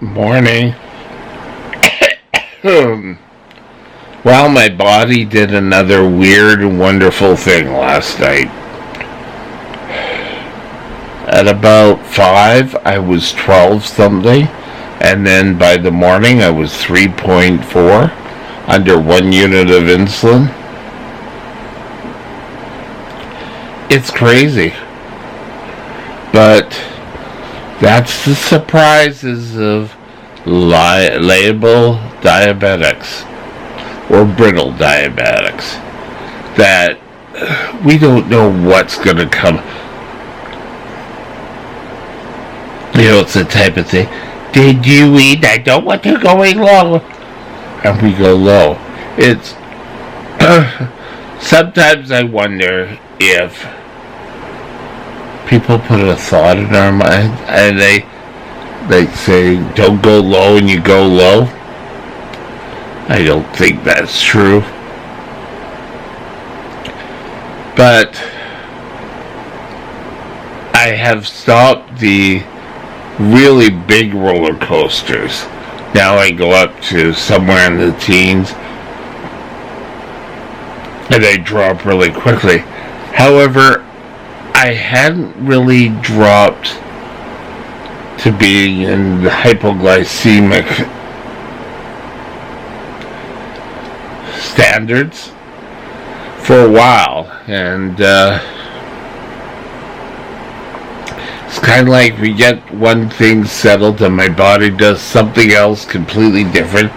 Morning. Well, my body did another weird and wonderful thing last night. At about 5, I was 12 something, and then by the morning I was 3.4, under 1 unit of insulin. It's crazy. But that's the surprises of Labile diabetics, or brittle diabetics, that we don't know what's going to come. You know, it's the type of thing, did you eat? I don't want you going low. And we go low. It's, sometimes I wonder if people put a thought in our mind, and they say, don't go low, and you go low. I don't think that's true. But I have stopped the really big roller coasters. Now I go up to somewhere in the teens, and they drop really quickly. However, I hadn't really dropped to being in the hypoglycemic standards for a while, and it's kind of like we get one thing settled and my body does something else completely different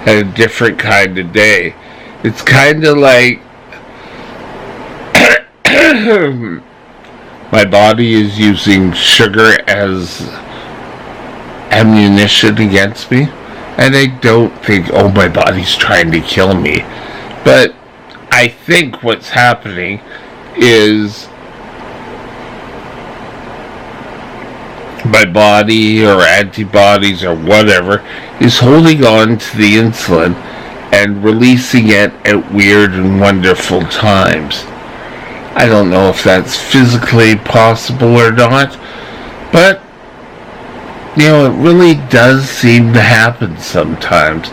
at a different kind of day. It's kind of like my body is using sugar as ammunition against me, and I don't think, oh, my body's trying to kill me. But I think what's happening is my body or antibodies or whatever is holding on to the insulin and releasing it at weird and wonderful times. I don't know if that's physically possible or not, but you know, it really does seem to happen sometimes.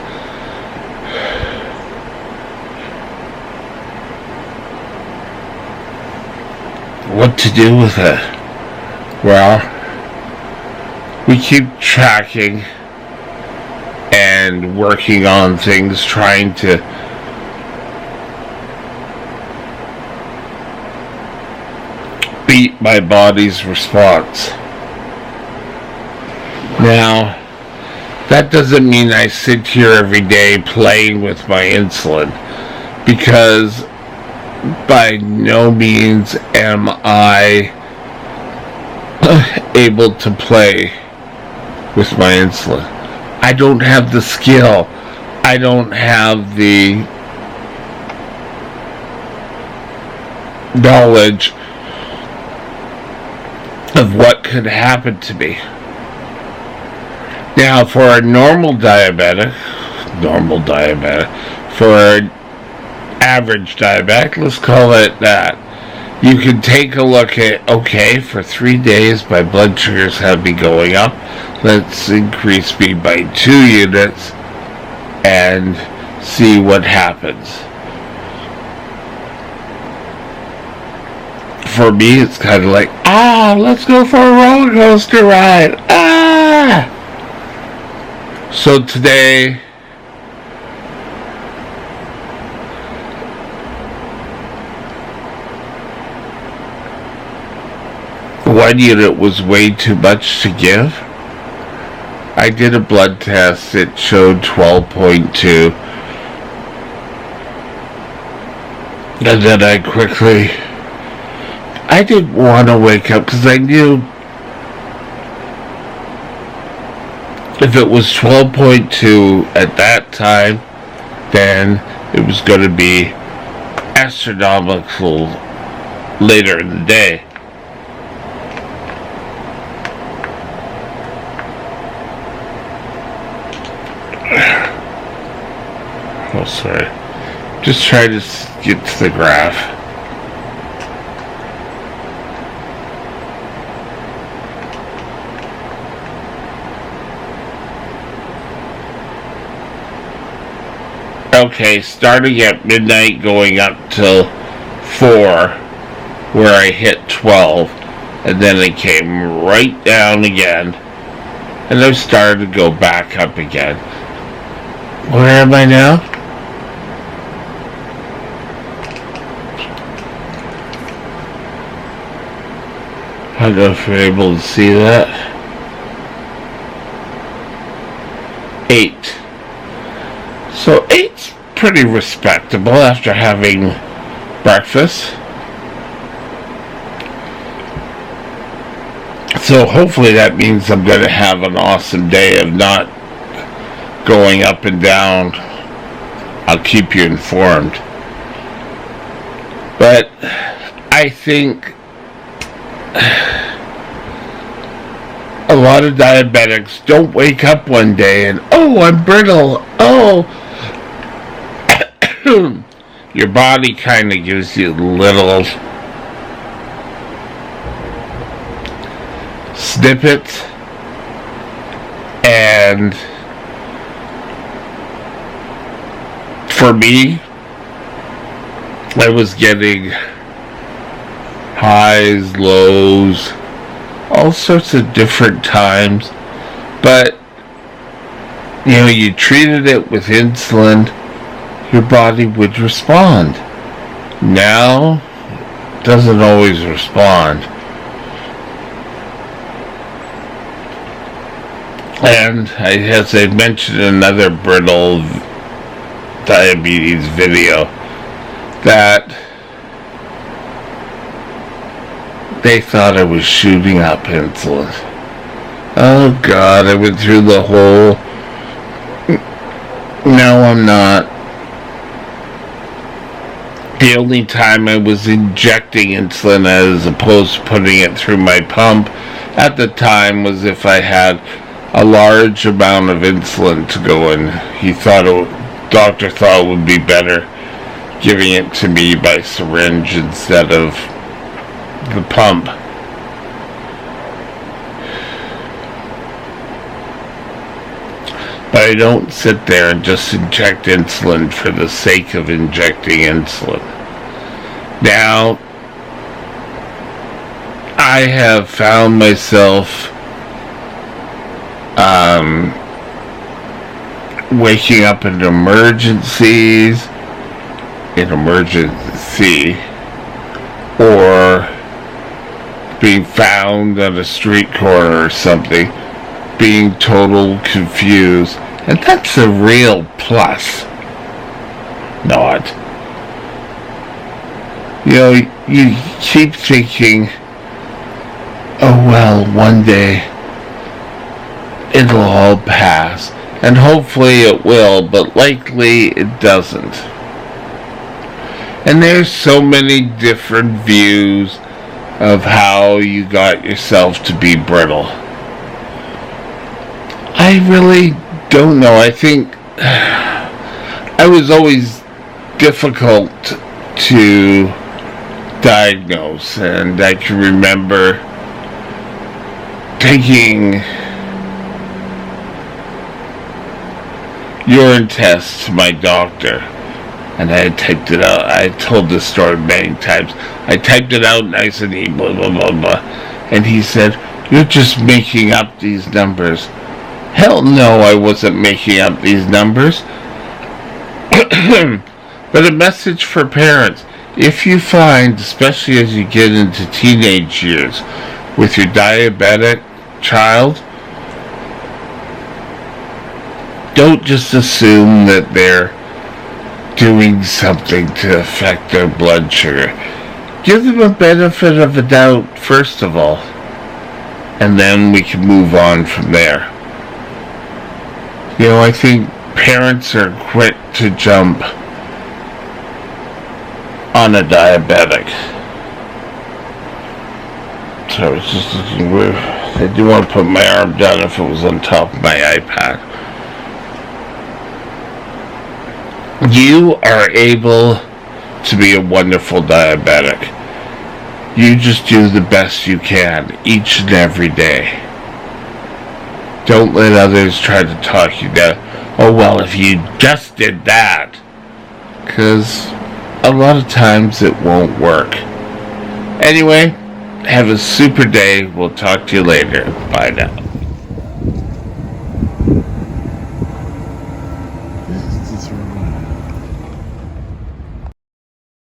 What to do with it? Well, we keep tracking and working on things, trying to beat my body's response. Now, that doesn't mean I sit here every day playing with my insulin, because by no means am I able to play with my insulin. I don't have the skill. I don't have the knowledge of what could happen to me. Now, for a normal diabetic, for an average diabetic, let's call it that, You can take a look at, okay, for 3 days my blood sugars have been going up. Let's increase me by 2 units and see what happens. For me, it's kind of like, let's go for a roller coaster ride. So today, one unit was way too much to give. I did a blood test. It showed 12.2. And then I didn't want to wake up because I knew if it was 12.2 at that time, then it was going to be astronomical later in the day. Oh, sorry. Just try to get to the graph. Okay, starting at midnight going up till 4, where I hit 12, and then it came right down again, and I started to go back up again. Where am I now? I don't know if you're able to see that. 8. So 8's pretty respectable after having breakfast. So hopefully that means I'm going to have an awesome day of not going up and down. I'll keep you informed. But I think a lot of diabetics don't wake up one day and, I'm brittle. Your body kind of gives you little snippets, and for me, I was getting highs, lows, all sorts of different times, but you treated it with insulin, your body would respond. Now, it doesn't always respond. And as I mentioned in another brittle diabetes video, that they thought I was shooting up insulin. Oh God, I went through the whole, no, I'm not. The only time I was injecting insulin as opposed to putting it through my pump at the time was if I had a large amount of insulin to go in. Doctor thought it would be better giving it to me by syringe instead of the pump. But I don't sit there and just inject insulin for the sake of injecting insulin. Now, I have found myself waking up in emergency, or being found on a street corner or something, being total confused, and that's a real plus. Not. You keep thinking, one day it'll all pass, and hopefully it will, but likely it doesn't. And there's so many different views of how you got yourself to be brittle. I really don't know. I think I was always difficult to diagnosed, and I can remember taking urine tests to my doctor, and I had typed it out. I had told this story many times. I typed it out nice and neat, blah, blah, blah, blah. And he said, "You're just making up these numbers." Hell no, I wasn't making up these numbers. But a message for parents. If you find, especially as you get into teenage years, with your diabetic child, don't just assume that they're doing something to affect their blood sugar. Give them a benefit of the doubt, first of all, and then we can move on from there. I think parents are quick to jump on a diabetic. So I was just looking weird. I do want to put my arm down if it was on top of my iPad. You are able to be a wonderful diabetic. You just do the best you can each and every day. Don't let others try to talk you down. Oh, well, if you just did that. Because a lot of times it won't work. Anyway, have a super day. We'll talk to you later. Bye now.